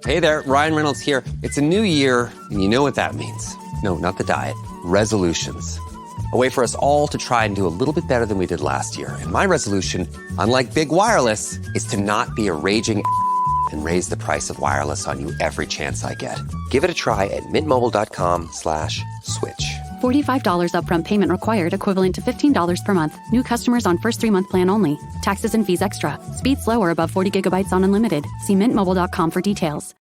Hey there, Ryan Reynolds here. It's a new year, and you know what that means. No, not the diet. Resolutions. A way for us all to try and do a little bit better than we did last year. And my resolution, unlike big wireless, is to not be a raging and raise the price of wireless on you every chance I get. Give it a try at mintmobile.com/switch. $45 upfront payment required, equivalent to $15 per month. New customers on first 3-month plan only. Taxes and fees extra. Speed slower above 40 gigabytes on unlimited. See mintmobile.com for details.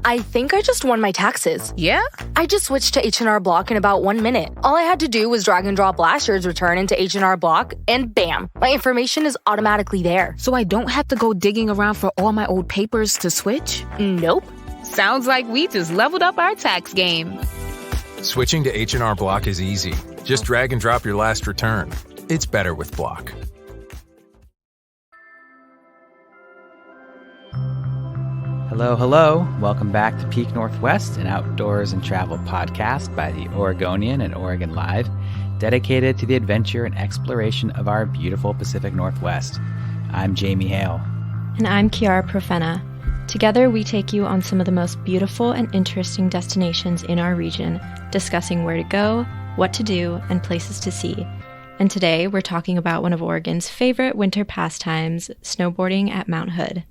I think I just won my taxes. Yeah? I just switched to H&R Block in about 1 minute. All I had to do was drag and drop last year's return into H&R Block, and bam, my information is automatically there. So I don't have to go digging around for all my old papers to switch? Nope. Sounds like we just leveled up our tax game. Switching to H&R Block is easy. Just drag and drop your last return. It's better with Block. Hello, hello. Welcome back to Peak Northwest, an outdoors and travel podcast by the Oregonian and Oregon Live, dedicated to the adventure and exploration of our beautiful Pacific Northwest. I'm Jamie Hale. And I'm Kiara Profena. Together, we take you on some of the most beautiful and interesting destinations in our region, discussing where to go, what to do, and places to see. And today, we're talking about one of Oregon's favorite winter pastimes, snowboarding at Mount Hood.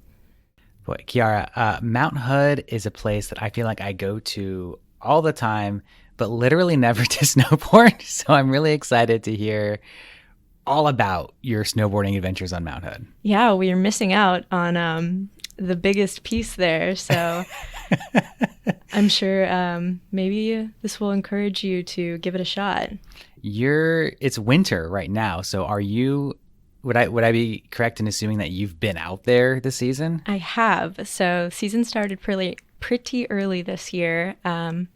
Boy, Kiara, Mount Hood is a place that I feel like I go to all the time, but literally never to snowboard. So I'm really excited to hear all about your snowboarding adventures on Mount Hood. Yeah, we are missing out on the biggest piece there. So I'm sure maybe this will encourage you to give it a shot. It's winter right now. So would I be correct in assuming that you've been out there this season? I have. So season started pretty early this year, in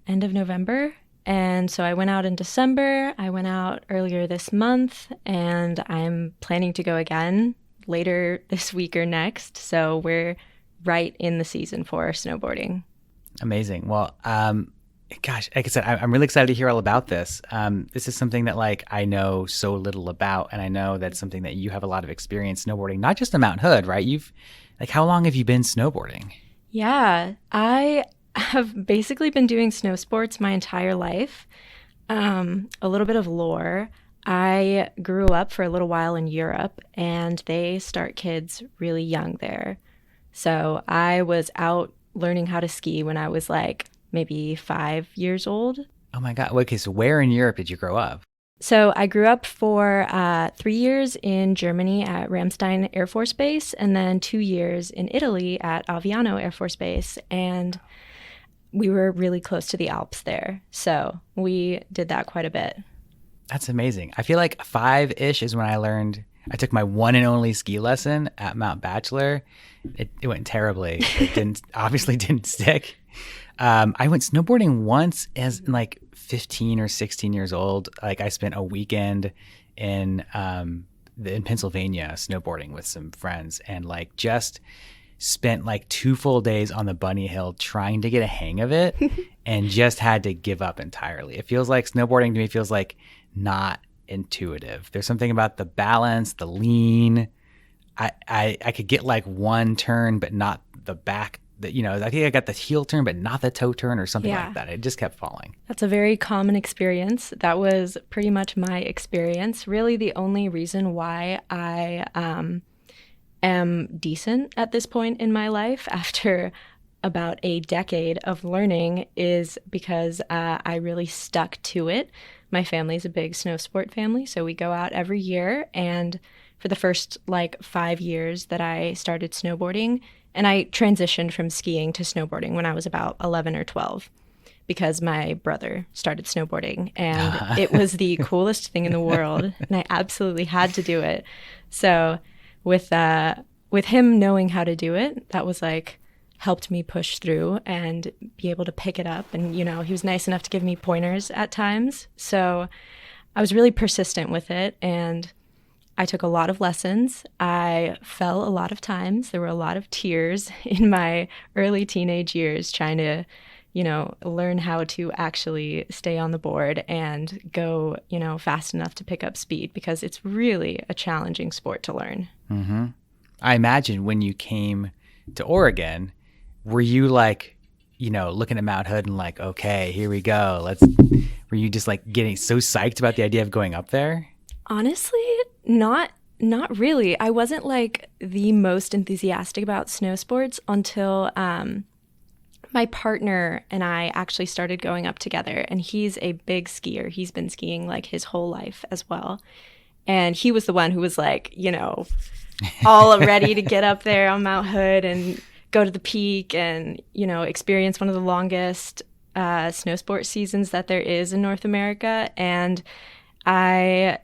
end of November. And so I went out in December. I went out earlier this month, and I'm planning to go again later this week or next. So we're right in the season for snowboarding. Amazing. Well, gosh, like I said, I'm really excited to hear all about this. This is something that I know so little about, and I know that's something that you have a lot of experience snowboarding, not just on Mount Hood, right? How long have you been snowboarding? Yeah, I have basically been doing snow sports my entire life. A little bit of lore. I grew up for a little while in Europe, and they start kids really young there. So I was out learning how to ski when I was maybe 5 years old. Oh my God. Okay, so where in Europe did you grow up? So I grew up for 3 years in Germany at Ramstein Air Force Base, and then 2 years in Italy at Aviano Air Force Base. And we were really close to the Alps there. So we did that quite a bit. That's amazing. I feel like 5-ish is when I took my one and only ski lesson at Mount Bachelor. It went terribly. It obviously didn't stick. I went snowboarding once as 15 or 16 years old. I spent a weekend in Pennsylvania snowboarding with some friends, and just spent 2 full days on the bunny hill trying to get a hang of it and just had to give up entirely. It feels like snowboarding to me feels not intuitive. There's something about the balance, the lean. I could get one turn, but not the back. I think I got the heel turn, but not the toe turn or something like that. It just kept falling. That's a very common experience. That was pretty much my experience. Really, the only reason why I am decent at this point in my life after about a decade of learning is because I really stuck to it. My family's a big snow sport family, so we go out every year. And for the first 5 years that I started snowboarding, and I transitioned from skiing to snowboarding when I was about 11 or 12 because my brother started snowboarding, and it was the coolest thing in the world, and I absolutely had to do it. So with him knowing how to do it, that was helped me push through and be able to pick it up. And, he was nice enough to give me pointers at times. So I was really persistent with it, and I took a lot of lessons. I fell a lot of times. There were a lot of tears in my early teenage years trying to, learn how to actually stay on the board and go, fast enough to pick up speed, because it's really a challenging sport to learn. Mm-hmm. I imagine when you came to Oregon, were you like, looking at Mount Hood and like, okay, here we go. Were you just like getting so psyched about the idea of going up there? Honestly, not really. I wasn't like the most enthusiastic about snow sports until my partner and I actually started going up together, and he's a big skier. He's been skiing like his whole life as well. And he was the one who was like, all ready to get up there on Mount Hood and go to the peak and, experience one of the longest snow sports seasons that there is in North America. And I,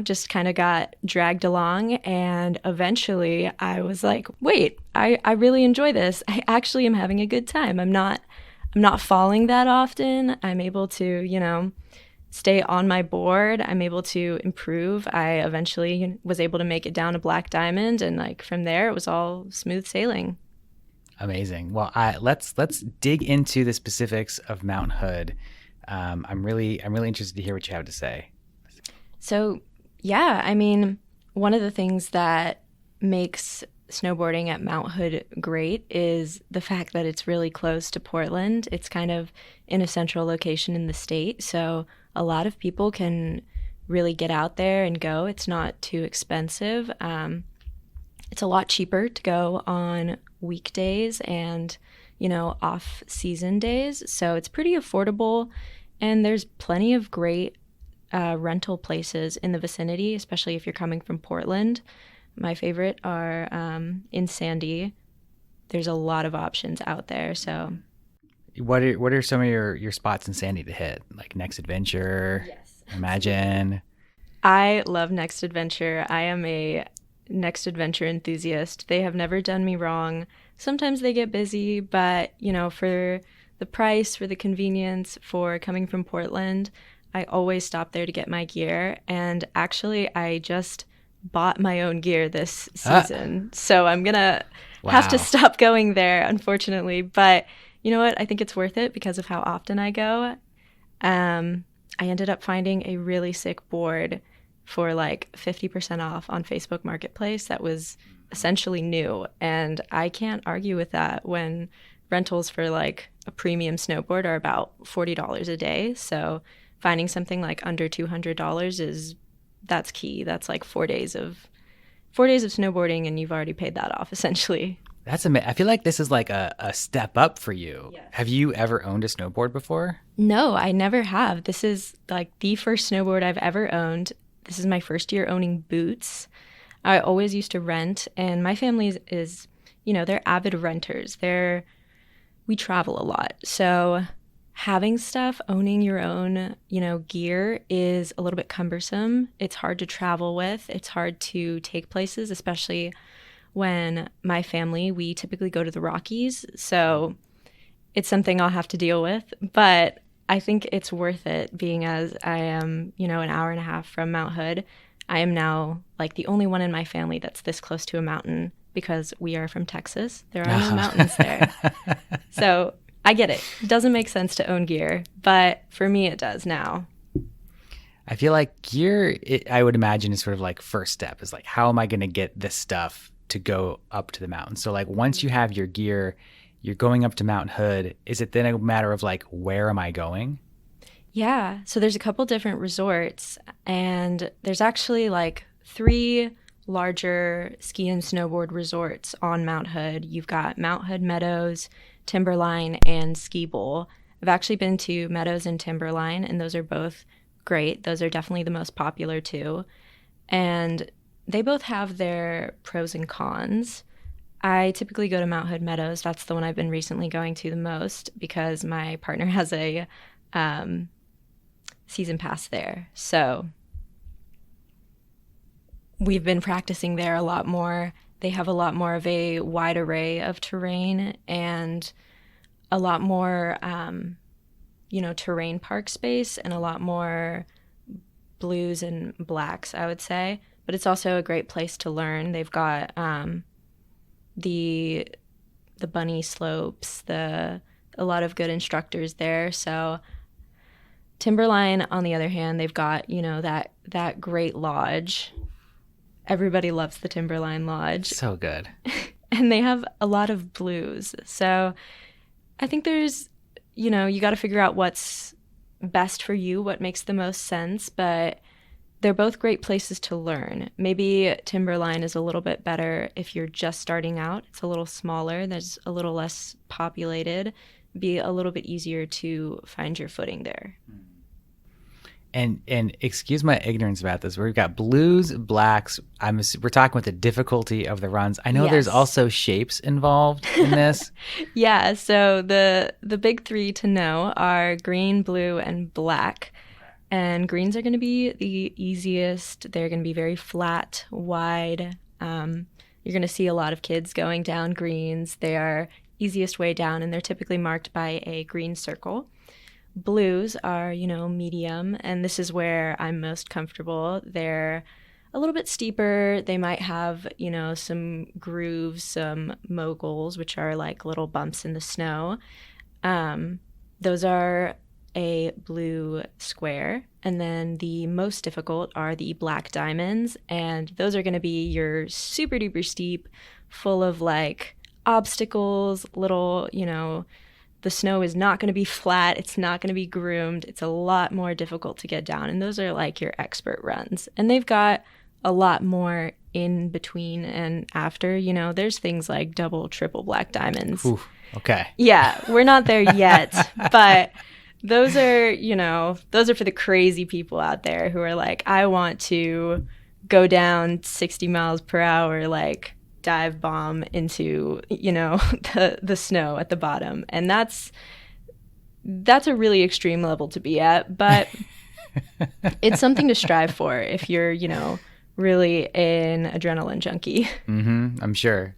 just kind of got dragged along, and eventually I was like, wait, I really enjoy this. I actually am having a good time. I'm not falling that often. I'm able to, stay on my board. I'm able to improve. I eventually was able to make it down to Black Diamond, and like from there it was all smooth sailing. Amazing. Well, let's dig into the specifics of Mount Hood. I'm really interested to hear what you have to say. So, yeah, I mean, one of the things that makes snowboarding at Mount Hood great is the fact that it's really close to Portland. It's kind of in a central location in the state, so a lot of people can really get out there and go. It's not too expensive. It's a lot cheaper to go on weekdays and, off-season days, so it's pretty affordable, and there's plenty of great rental places in the vicinity, especially if you're coming from Portland. My favorite are in Sandy. There's a lot of options out there. So, what are some of your spots in Sandy to hit? Like Next Adventure, yes, Imagine. I love Next Adventure. I am a Next Adventure enthusiast. They have never done me wrong. Sometimes they get busy, but for the price, for the convenience, for coming from Portland, I always stop there to get my gear. And actually, I just bought my own gear this season. So I'm going to have to stop going there, unfortunately. But you know what? I think it's worth it because of how often I go. I ended up finding a really sick board for like 50% off on Facebook Marketplace that was essentially new. And I can't argue with that when rentals for like a premium snowboard are about $40 a day. So finding something like under $200 that's key. That's like 4 days of snowboarding, and you've already paid that off essentially. That's amazing. I feel like this is like a step up for you. Yes. Have you ever owned a snowboard before? No, I never have. This is like the first snowboard I've ever owned. This is my first year owning boots. I always used to rent, and my family is they're avid renters. We travel a lot. So having stuff, owning your own, gear is a little bit cumbersome. It's hard to travel with. It's hard to take places, especially when my family, we typically go to the Rockies. So it's something I'll have to deal with. But I think it's worth it, being as I am, an hour and a half from Mount Hood. I am now like the only one in my family that's this close to a mountain because we are from Texas. There are no mountains there. So I get it. It doesn't make sense to own gear, but for me it does now. I feel like gear, I would imagine, is sort of like first step is like, how am I going to get this stuff to go up to the mountain? So like once you have your gear, you're going up to Mount Hood. Is it then a matter of like, where am I going? Yeah. So there's a couple different resorts, and there's actually like 3 larger ski and snowboard resorts on Mount Hood. You've got Mount Hood Meadows, Timberline, and Ski Bowl. I've actually been to Meadows and Timberline, and those are both great. Those are definitely the most popular too. And they both have their pros and cons. I typically go to Mount Hood Meadows. That's the one I've been recently going to the most because my partner has a season pass there. So we've been practicing there a lot more. They have a lot more of a wide array of terrain and a lot more, terrain park space and a lot more blues and blacks, I would say. But it's also a great place to learn. They've got the bunny slopes, a lot of good instructors there. So Timberline, on the other hand, they've got, that great lodge. everybody loves the Timberline Lodge. So good. And they have a lot of blues. So I think there's, you got to figure out what's best for you, what makes the most sense, but they're both great places to learn. Maybe Timberline is a little bit better if you're just starting out. It's a little smaller, there's a little less populated, be a little bit easier to find your footing there. And excuse my ignorance about this. We've got blues, blacks. We're talking with the difficulty of the runs. I know Yes. there's also shapes involved in this. Yeah, so the big three to know are green, blue, and black. And greens are going to be the easiest. They're going to be very flat, wide. You're going to see a lot of kids going down greens. They are easiest way down, and they're typically marked by a green circle. Blues are, medium, and this is where I'm most comfortable. They're a little bit steeper. They might have, some grooves, some moguls, which are like little bumps in the snow. Those are a blue square. And then the most difficult are the black diamonds, and those are going to be your super duper steep, full of like obstacles, little, the snow is not going to be flat. It's not going to be groomed. It's a lot more difficult to get down. And those are like your expert runs. And they've got a lot more in between and after. There's things like double, triple black diamonds. Ooh, okay. Yeah, we're not there yet. But those are, those are for the crazy people out there who are like, I want to go down 60 miles per hour, like dive bomb into the snow at the bottom, and that's a really extreme level to be at, but it's something to strive for if you're really an adrenaline junkie. I'm sure.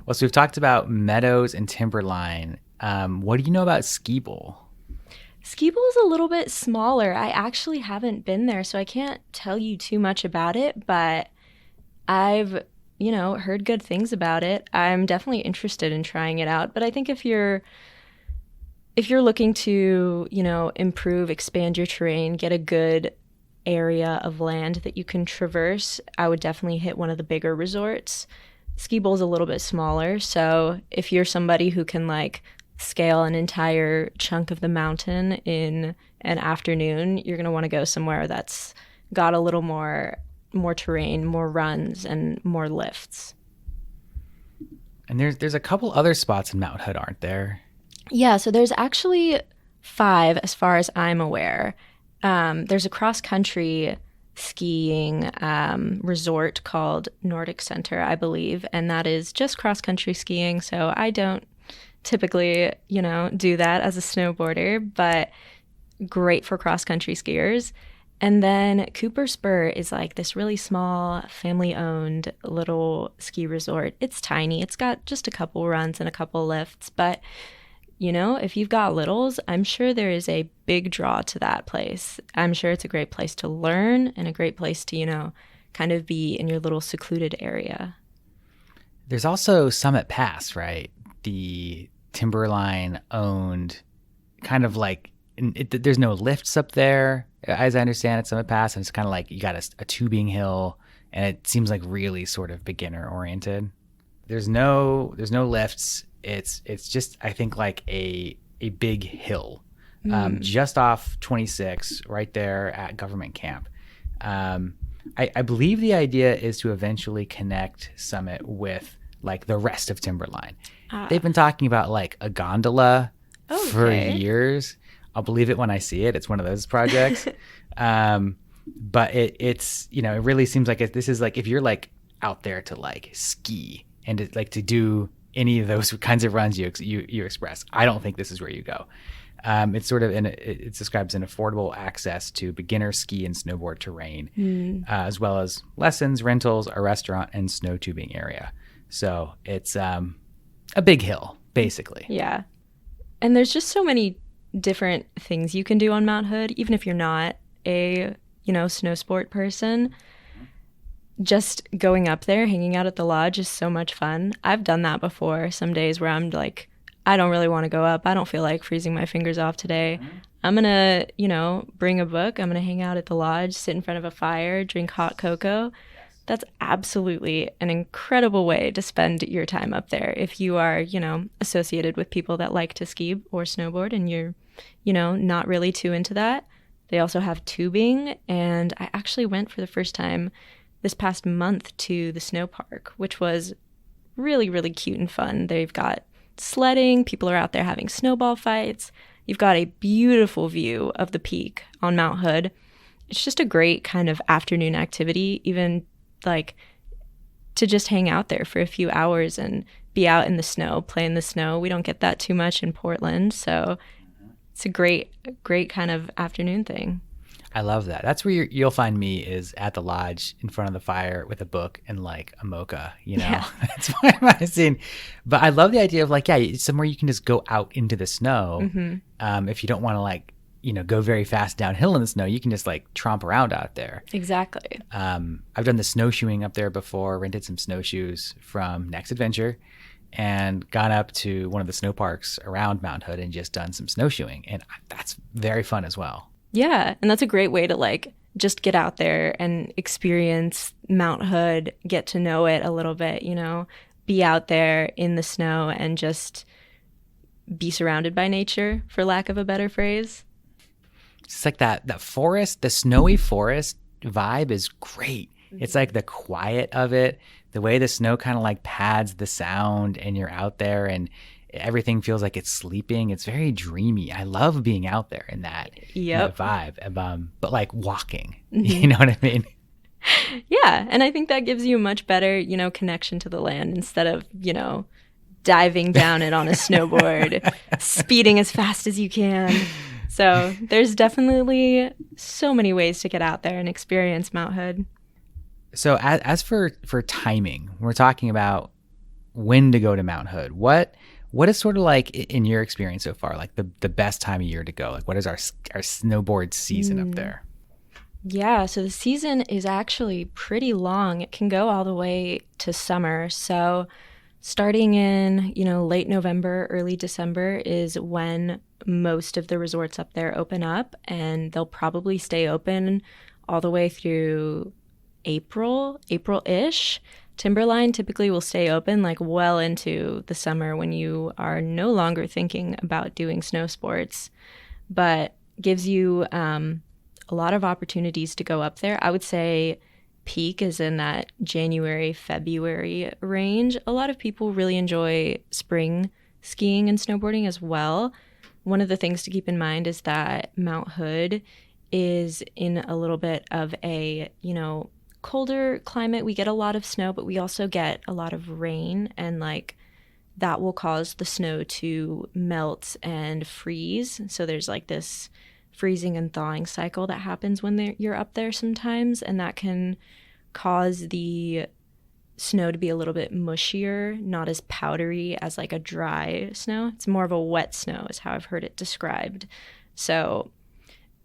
Well, so we've talked about Meadows and Timberline. What do you know about Ski Bowl? Ski Bowl is a little bit smaller. I actually haven't been there, so I can't tell you too much about it, but I've heard good things about it. I'm definitely interested in trying it out. But I think if you're looking to, improve, expand your terrain, get a good area of land that you can traverse, I would definitely hit one of the bigger resorts. Ski Bowl's a little bit smaller. So if you're somebody who can like scale an entire chunk of the mountain in an afternoon, you're going to want to go somewhere that's got a little more terrain, more runs, and more lifts. And there's a couple other spots in Mount Hood, aren't there? Yeah, so there's actually 5 as far as I'm aware. There's a cross-country skiing resort called Nordic Center, I believe, and that is just cross-country skiing, so I don't typically, do that as a snowboarder, but great for cross-country skiers. And then Cooper Spur is like this really small, family-owned little ski resort. It's tiny. It's got just a couple runs and a couple lifts. But, if you've got littles, I'm sure there is a big draw to that place. I'm sure it's a great place to learn and a great place to, kind of be in your little secluded area. There's also Summit Pass, right? The Timberline-owned kind of like, there's no lifts up there. As I understand it, Summit Pass, and it's kind of like you got a tubing hill, and it seems like really sort of beginner oriented. There's no lifts. It's just, I think, like a big hill, just off 26, right there at Government Camp. I believe the idea is to eventually connect Summit with like the rest of Timberline. They've been talking about like a gondola for years. I'll believe it when I see it. It's one of those projects. But it's, it really seems like this is like, if you're like out there to like ski and to do any of those kinds of runs you express, I don't think this is where you go. It's sort of, it describes an affordable access to beginner ski and snowboard terrain, as well as lessons, rentals, a restaurant, and snow tubing area. So it's a big hill, basically. Yeah. And there's just so many different things you can do on Mount Hood, even if you're not a, snow sport person. Just going up there, hanging out at the lodge is so much fun. I've done that before, some days where I'm like, I don't really want to go up. I don't feel like freezing my fingers off today. I'm going to, bring a book. I'm going to hang out at the lodge, sit in front of a fire, drink hot cocoa. that's absolutely an incredible way to spend your time up there. If you are, associated with people that like to ski or snowboard and you're, not really too into that, they also have tubing. And I actually went for the first time this past month to the snow park, which was really, really cute and fun. They've got sledding, people are out there having snowball fights. You've got a beautiful view of the peak on Mount Hood. It's just a great kind of afternoon activity, even like to just hang out there for a few hours and be out in the snow, play in the snow. We don't get that too much in Portland, so it's a great kind of afternoon thing. I love that. That's where you'll find me, is at the lodge in front of the fire with a book and like a mocha, Yeah. That's what I'm seeing. But I love the idea of like, yeah, somewhere you can just go out into the snow. Mm-hmm. If you don't want to like, go very fast downhill in the snow, you can just like tromp around out there. Exactly. I've done the snowshoeing up there before, rented some snowshoes from Next Adventure and gone up to one of the snow parks around Mount Hood and just done some snowshoeing. And that's very fun as well. Yeah, and that's a great way to like just get out there and experience Mount Hood, get to know it a little bit, be out there in the snow and just be surrounded by nature, for lack of a better phrase. It's like that forest, the snowy forest vibe is great. It's like the quiet of it, the way the snow kind of like pads the sound and you're out there and everything feels like it's sleeping. It's very dreamy. I love being out there in that, Yep. vibe, but like walking, Mm-hmm. you know what I mean? Yeah, and I think that gives you a much better, connection to the land instead of, diving down it on a snowboard, speeding as fast as you can. So there's definitely so many ways to get out there and experience Mount Hood. So as for timing, we're talking about when to go to Mount Hood. What is sort of like, in your experience so far, like the best time of year to go? Like what is our snowboard season up there? Yeah, so the season is actually pretty long. It can go all the way to summer. So starting in, late November, early December is when most of the resorts up there open up, and they'll probably stay open all the way through April-ish. Timberline typically will stay open like well into the summer when you are no longer thinking about doing snow sports, but gives you a lot of opportunities to go up there. I would say peak is in that January, February range. A lot of people really enjoy spring skiing and snowboarding as well. One of the things to keep in mind is that Mount Hood is in a little bit of a, colder climate. We get a lot of snow, but we also get a lot of rain, and like that will cause the snow to melt and freeze. So there's like this freezing and thawing cycle that happens when you're up there sometimes, and that can cause the snow to be a little bit mushier, not as powdery as like a dry snow. It's more of a wet snow is how I've heard it described. So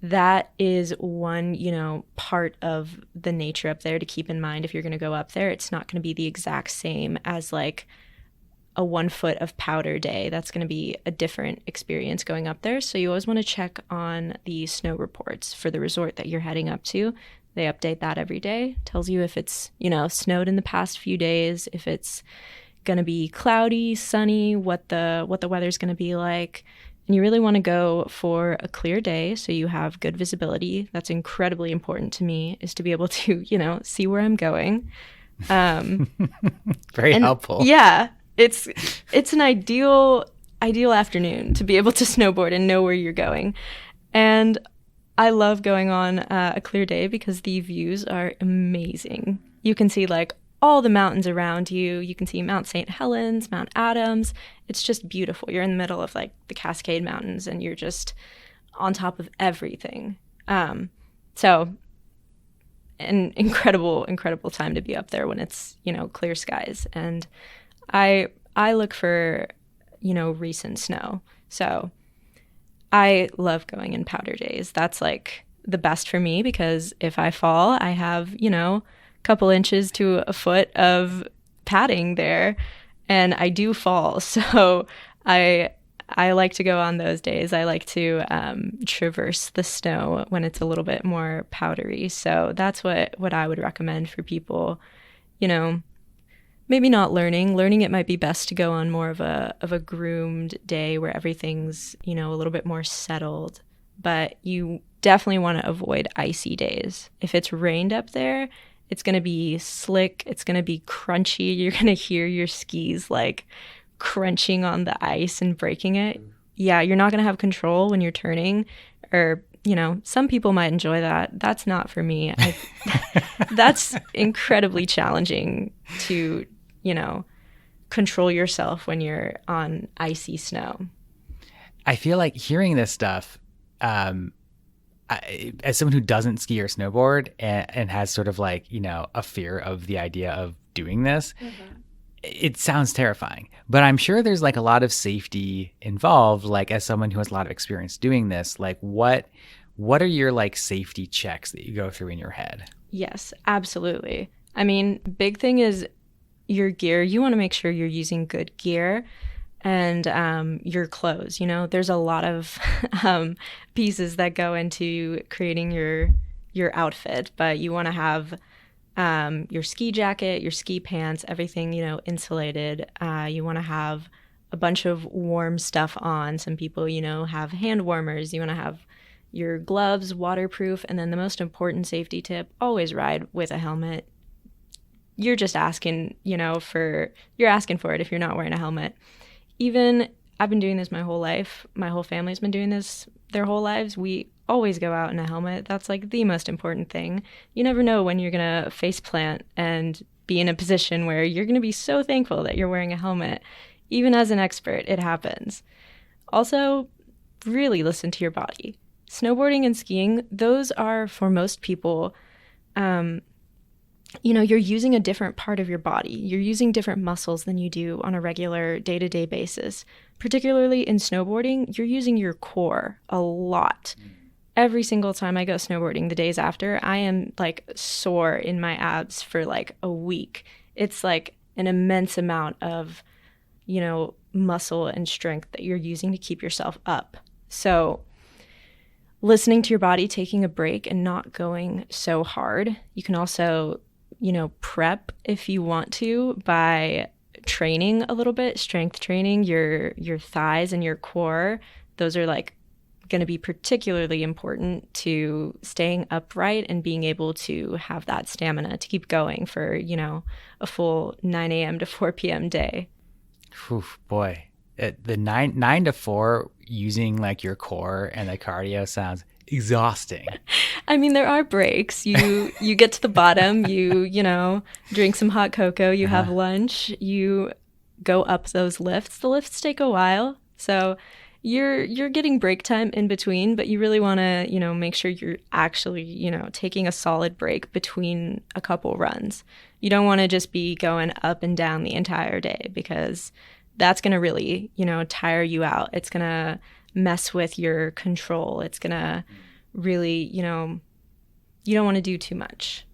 that is one, part of the nature up there to keep in mind if you're going to go up there. It's not going to be the exact same as like a 1 foot of powder day. That's going to be a different experience going up there. So you always want to check on the snow reports for the resort that you're heading up to. They update that every day. Tells you if it's, snowed in the past few days, if it's going to be cloudy, sunny, what the weather's going to be like. And you really want to go for a clear day so you have good visibility. That's incredibly important to me, is to be able to, see where I'm going. Very helpful. Yeah. It's an ideal afternoon to be able to snowboard and know where you're going. And I love going on a clear day because the views are amazing. You can see like all the mountains around you. You can see Mount St. Helens, Mount Adams. It's just beautiful. You're in the middle of like the Cascade Mountains and you're just on top of everything. So an incredible time to be up there when it's, clear skies. And I look for, recent snow. So I love going in powder days. That's like the best for me because if I fall, I have, a couple inches to a foot of padding there, and I do fall. So I I like to go on those days. I like to traverse the snow when it's a little bit more powdery. So that's what I would recommend for people, you know, maybe not learning. Learning, it might be best to go on more of a groomed day where everything's, you know, a little bit more settled. But you definitely want to avoid icy days. If it's rained up there, it's going to be slick. It's going to be crunchy. You're going to hear your skis like crunching on the ice and breaking it. Yeah, you're not going to have control when you're turning, or, you know, some people might enjoy that. That's not for me. That's incredibly challenging to, you know, control yourself when you're on icy snow. I feel like hearing this stuff, as someone who doesn't ski or snowboard and has sort of like, you know, a fear of the idea of doing this, it sounds terrifying. But I'm sure there's like a lot of safety involved. Like, as someone who has a lot of experience doing this, like what are your like safety checks that you go through in your head? Yes, absolutely. I mean, big thing is your gear. You want to make sure you're using good gear. And your clothes, you know, there's a lot of pieces that go into creating your outfit, but you want to have your ski jacket, your ski pants, everything, you know, insulated. You want to have a bunch of warm stuff on. Some people, you know, have hand warmers. You want to have your gloves, waterproof. And then the most important safety tip, always ride with a helmet. You're just asking, you know, you're asking for it if you're not wearing a helmet. Even, I've been doing this my whole life. My whole family's been doing this their whole lives. We always go out in a helmet. That's like the most important thing. You never know when you're going to face plant and be in a position where you're going to be so thankful that you're wearing a helmet. Even as an expert, it happens. Also, really listen to your body. Snowboarding and skiing, those are, for most people, you know, you're using a different part of your body. You're using different muscles than you do on a regular day-to-day basis. Particularly in snowboarding, you're using your core a lot. Every single time I go snowboarding, the days after, I am like sore in my abs for like a week. It's like an immense amount of, you know, muscle and strength that you're using to keep yourself up. So listening to your body, taking a break and not going so hard. You can also, you know, prep if you want to by training a little bit, strength training, your thighs and your core. Those are like going to be particularly important to staying upright and being able to have that stamina to keep going for, you know, a full 9 a.m. to 4 p.m. day. Oof, boy, the 9 to 4 using like your core and the cardio sounds exhausting. I mean, there are breaks. You get to the bottom, you know, drink some hot cocoa, you have lunch, you go up those lifts. The lifts take a while, so you're getting break time in between, but you really want to, you know, make sure you're actually, you know, taking a solid break between a couple runs. You don't want to just be going up and down the entire day, because that's going to really, you know, tire you out. It's going to mess with your control. It's going to really, you know, you don't want to do too much.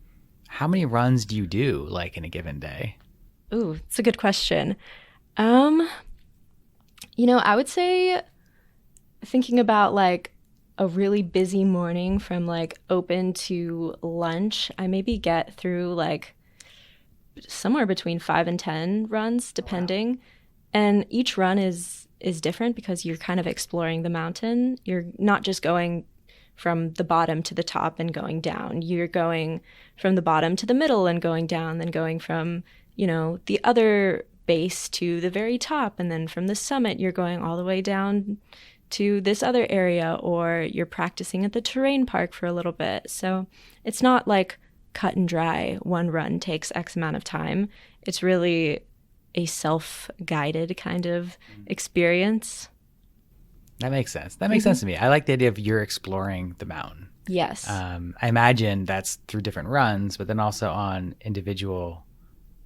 How many runs do you do like in a given day? Ooh, it's a good question. You know, I would say, thinking about like a really busy morning from like open to lunch, I maybe get through like somewhere between 5 and 10 runs, depending. Wow. And each run is different because you're kind of exploring the mountain. You're not just going from the bottom to the top and going down. You're going from the bottom to the middle and going down, then going from, you know, the other base to the very top, and then from the summit you're going all the way down to this other area, or you're practicing at the terrain park for a little bit. So it's not like cut and dry, one run takes X amount of time. It's really a self-guided kind of experience. That makes sense. That makes sense to me. I like the idea of you're exploring the mountain. Yes. I imagine that's through different runs, but then also on individual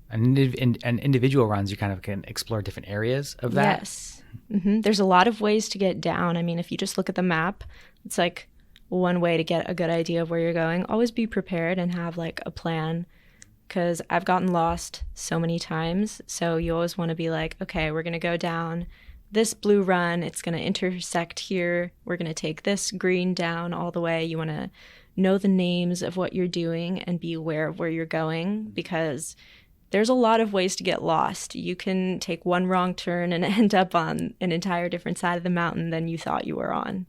runs, you kind of can explore different areas of that. Yes. Mm-hmm. There's a lot of ways to get down. I mean, if you just look at the map, it's like one way to get a good idea of where you're going. Always be prepared and have like a plan, because I've gotten lost so many times. So you always want to be like, okay, we're going to go down this blue run, it's going to intersect here. We're going to take this green down all the way. You want to know the names of what you're doing and be aware of where you're going, because there's a lot of ways to get lost. You can take one wrong turn and end up on an entire different side of the mountain than you thought you were on.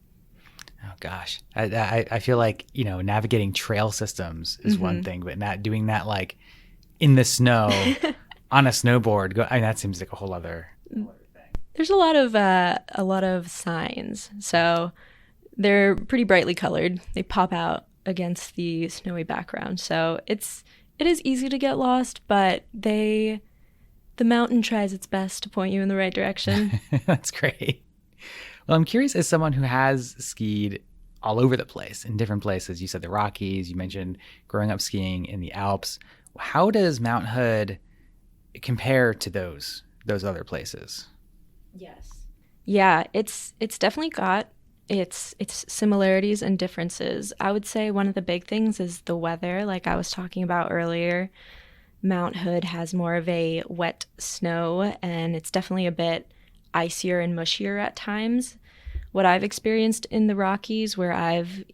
Oh gosh, I feel like, navigating trail systems is one thing, but not doing that like in the snow on a snowboard. That seems like a whole other thing. There's a lot of signs, so they're pretty brightly colored. They pop out against the snowy background, so it is easy to get lost, but the mountain tries its best to point you in the right direction. That's great. Well, I'm curious, as someone who has skied all over the place in different places, you said the Rockies, you mentioned growing up skiing in the Alps. How does Mount Hood compare to those other places? Yes. Yeah, it's definitely got its similarities and differences. I would say one of the big things is the weather, like I was talking about earlier. Mount Hood has more of a wet snow, and it's definitely a bit icier and mushier at times. What I've experienced in the Rockies, where I've,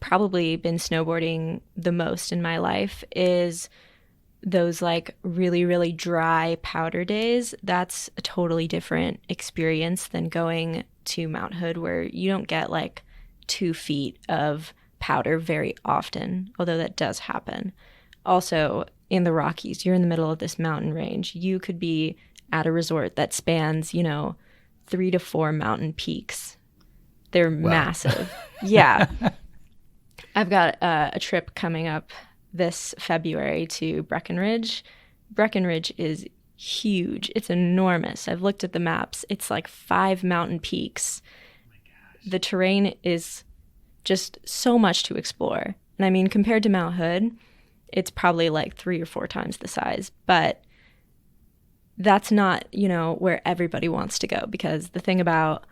probably been snowboarding the most in my life, is those like really, really dry powder days. That's a totally different experience than going to Mount Hood, where you don't get like 2 feet of powder very often, although that does happen. Also, in the Rockies, you're in the middle of this mountain range. You could be at a resort that spans, 3 to 4 mountain peaks. They're massive. Yeah. I've got a trip coming up this February to Breckenridge. Breckenridge is huge. It's enormous. I've looked at the maps. It's like 5 mountain peaks. Oh my gosh. The terrain is just so much to explore. And I mean, compared to Mount Hood, it's probably like 3 or 4 times the size. But that's not, where everybody wants to go, because the thing about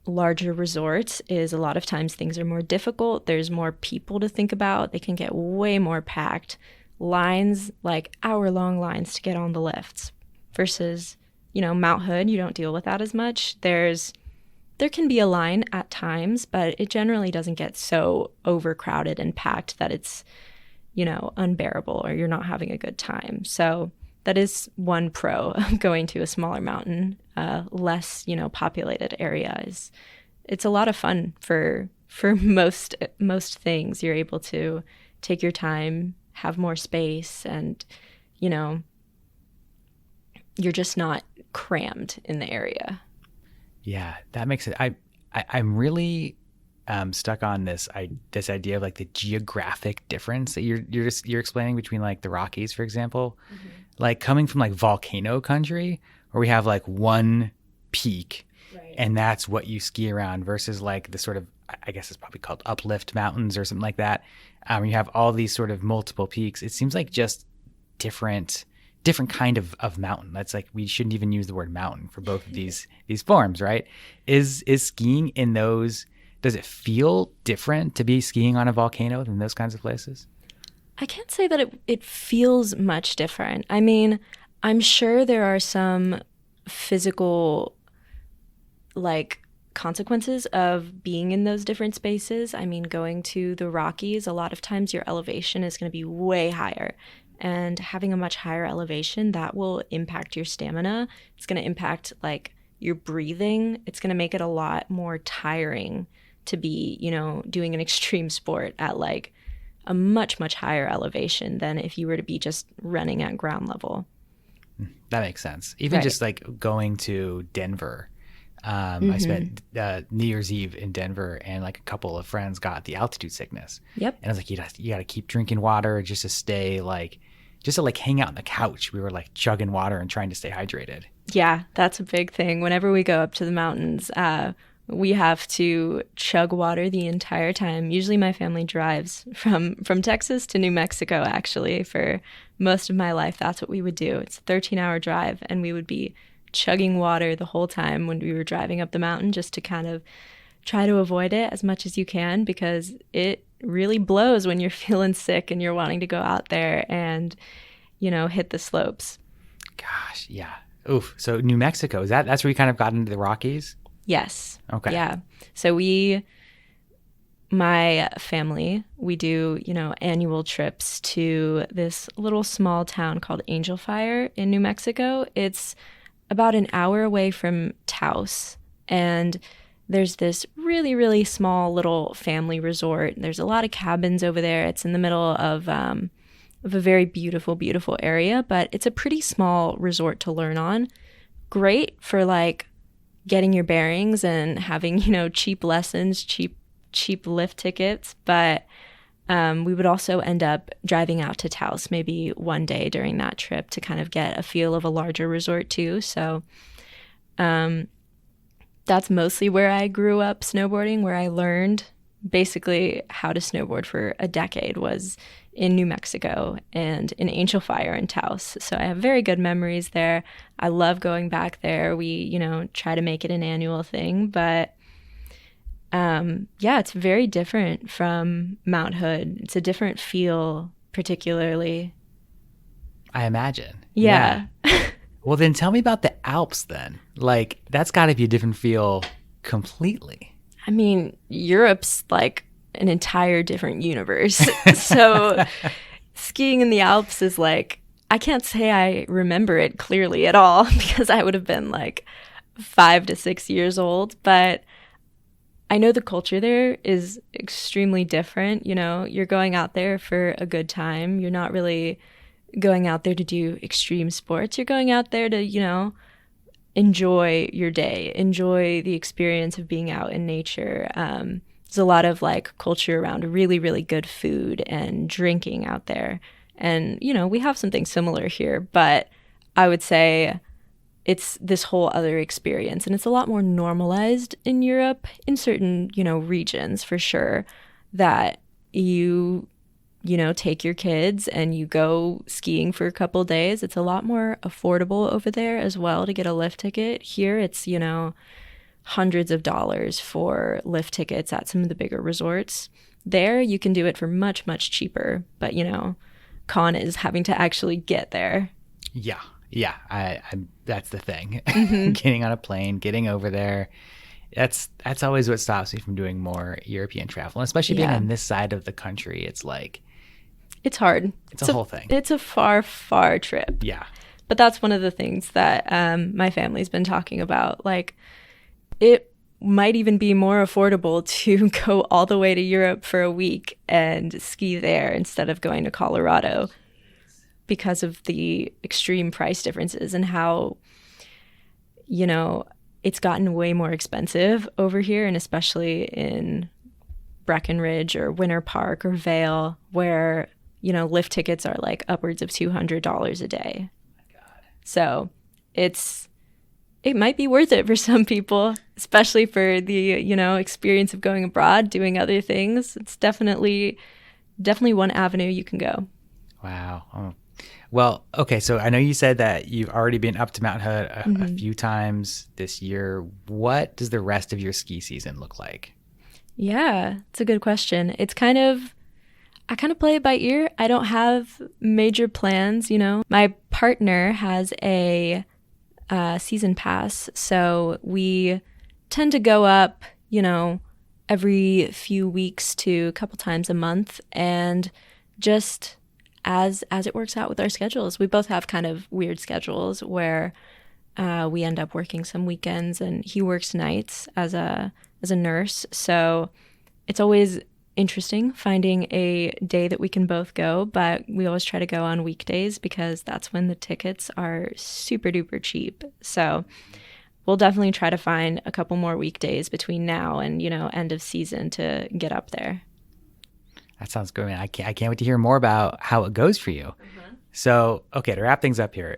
larger resorts is a lot of times things are more difficult. There's more people to think about. They can get way more packed. Lines, like hour-long lines to get on the lifts, versus, Mount Hood, you don't deal with that as much. There can be a line at times, but it generally doesn't get so overcrowded and packed that it's, unbearable or you're not having a good time. So that is one pro of going to a smaller mountain, less, populated area. It's a lot of fun for most things. You're able to take your time, have more space, and, you're just not crammed in the area. Yeah, that makes it. I'm really stuck on this idea of like the geographic difference that you're explaining between like the Rockies, for example. Mm-hmm. Like coming from like volcano country, where we have like one peak, right, and that's what you ski around, versus like the sort of, I guess it's probably called uplift mountains or something like that. You have all these sort of multiple peaks. It seems like just different kind of mountain. That's like, we shouldn't even use the word mountain for both of these forms, right? Is skiing in those, does it feel different to be skiing on a volcano than those kinds of places? I can't say that it feels much different. I mean, I'm sure there are some physical, like, consequences of being in those different spaces. I mean, going to the Rockies, a lot of times your elevation is going to be way higher. And having a much higher elevation, that will impact your stamina. It's going to impact, like, your breathing. It's going to make it a lot more tiring to be, doing an extreme sport at, like, a much, much higher elevation than if you were to be just running at ground level. That makes sense. Even just like going to Denver. I spent New Year's Eve in Denver, and like a couple of friends got the altitude sickness. Yep. And I was like, you got to keep drinking water just to stay just to hang out on the couch. We were like chugging water and trying to stay hydrated. Yeah, that's a big thing. Whenever we go up to the mountains, we have to chug water the entire time. Usually my family drives from Texas to New Mexico, actually. For most of my life, that's what we would do. It's a 13-hour drive, and we would be chugging water the whole time when we were driving up the mountain, just to kind of try to avoid it as much as you can, because it really blows when you're feeling sick and you're wanting to go out there and, hit the slopes. Gosh, yeah. Oof. So New Mexico, that's where you kind of got into the Rockies? Yes. Okay. Yeah. So my family, we do, annual trips to this little small town called Angel Fire in New Mexico. It's about an hour away from Taos. And there's this really, really small little family resort. There's a lot of cabins over there. It's in the middle of a very beautiful, beautiful area, but it's a pretty small resort to learn on. Great for like getting your bearings and having, cheap lessons, cheap lift tickets. But we would also end up driving out to Taos maybe one day during that trip to kind of get a feel of a larger resort too. So that's mostly where I grew up snowboarding, where I learned basically how to snowboard for a decade was in New Mexico and in Angel Fire in Taos. So I have very good memories there. I love going back there. We, try to make it an annual thing, but it's very different from Mount Hood. It's a different feel, particularly. I imagine. Yeah. Well, then tell me about the Alps then. Like, that's got to be a different feel completely. I mean, Europe's like an entire different universe. So skiing in the Alps is like, I can't say I remember it clearly at all because I would have been like 5 to 6 years old. But I know the culture there is extremely different. You're going out there for a good time. You're not really going out there to do extreme sports. You're going out there to, enjoy your day, enjoy the experience of being out in nature. There's a lot of like culture around really, really good food and drinking out there. And, we have something similar here, but I would say it's this whole other experience. And it's a lot more normalized in Europe, in certain, regions for sure, that you take your kids and you go skiing for a couple days. It's a lot more affordable over there as well to get a lift ticket. Here it's, hundreds of dollars for lift tickets at some of the bigger resorts. There you can do it for much, much cheaper. But, con is having to actually get there. Yeah. Yeah. I that's the thing. Mm-hmm. Getting on a plane, getting over there. That's always what stops me from doing more European travel. And especially being on this side of the country. It's like, it's hard. It's a whole thing. It's a far, far trip. Yeah. But that's one of the things that my family's been talking about. Like, it might even be more affordable to go all the way to Europe for a week and ski there instead of going to Colorado because of the extreme price differences and how, it's gotten way more expensive over here, and especially in Breckenridge or Winter Park or Vail, where lift tickets are like upwards of $200 a day. Oh my God. So it might be worth it for some people, especially for the, experience of going abroad, doing other things. It's definitely one avenue you can go. Wow. Oh. Well, okay. So I know you said that you've already been up to Mount Hood a few times this year. What does the rest of your ski season look like? Yeah, it's a good question. I kind of play it by ear. I don't have major plans, My partner has a season pass, so we tend to go up, every few weeks to a couple times a month, and just as it works out with our schedules. We both have kind of weird schedules where we end up working some weekends, and he works nights as a nurse, so it's always interesting finding a day that we can both go, but we always try to go on weekdays because that's when the tickets are super duper cheap. So we'll definitely try to find a couple more weekdays between now and, end of season to get up there. That sounds good, man. I can't wait to hear more about how it goes for you. So, okay, to wrap things up here,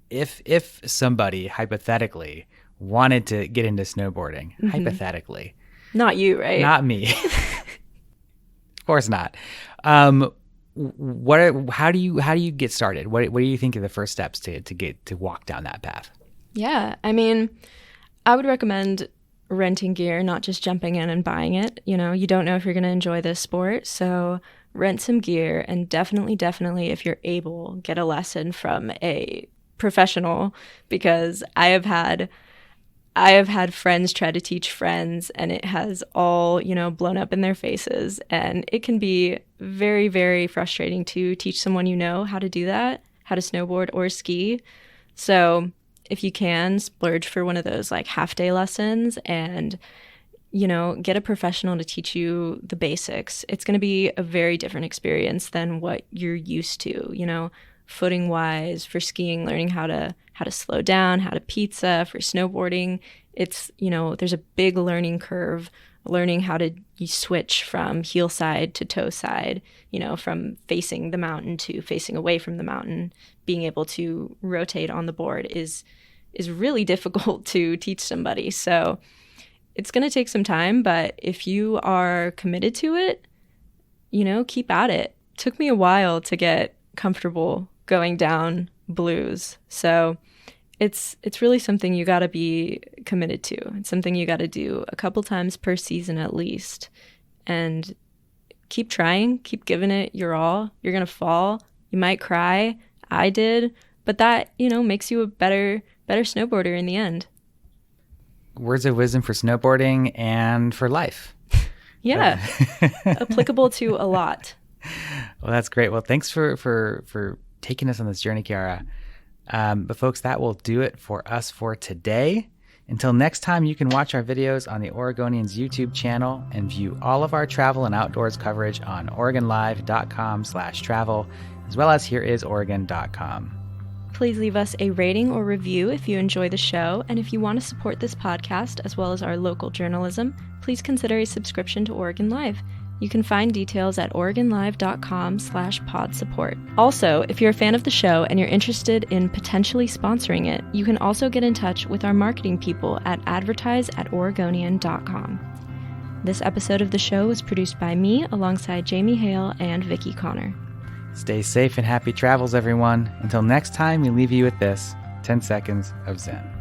if somebody hypothetically wanted to get into snowboarding, hypothetically. Not you, right? Not me. Of course not. How do you get started? What do you think are the first steps to walk down that path? Yeah, I mean, I would recommend renting gear, not just jumping in and buying it. You don't know if you're going to enjoy this sport, so rent some gear, and definitely, if you're able, get a lesson from a professional, because I have had friends try to teach friends, and it has all, blown up in their faces. And it can be very, very frustrating to teach someone how to do that, how to snowboard or ski. So if you can, splurge for one of those like half-day lessons and, get a professional to teach you the basics. It's going to be a very different experience than what you're used to, footing-wise, for skiing, learning how to slow down, how to pizza, for snowboarding. It's, there's a big learning curve, learning how to switch from heel side to toe side, from facing the mountain to facing away from the mountain. Being able to rotate on the board is really difficult to teach somebody. So it's going to take some time, but if you are committed to it, keep at it. It took me a while to get comfortable going down blues. So it's really something you got to be committed to. It's something you got to do a couple times per season at least. And keep trying, keep giving it your all. You're going to fall. You might cry. I did. But that, makes you a better snowboarder in the end. Words of wisdom for snowboarding and for life. Yeah. Applicable to a lot. Well, that's great. Well, thanks for taking us on this journey, Kiara. But folks, that will do it for us for today. Until next time, you can watch our videos on the Oregonians YouTube channel and view all of our travel and outdoors coverage on OregonLive.com/travel, as well as HereIsOregon.com. Please leave us a rating or review if you enjoy the show. And if you want to support this podcast, as well as our local journalism, please consider a subscription to Oregon Live. You can find details at OregonLive.com/pod support. Also, if you're a fan of the show and you're interested in potentially sponsoring it, you can also get in touch with our marketing people at advertise@Oregonian.com. This episode of the show was produced by me alongside Jamie Hale and Vicky Connor. Stay safe and happy travels, everyone. Until next time, we leave you with this 10 seconds of Zen.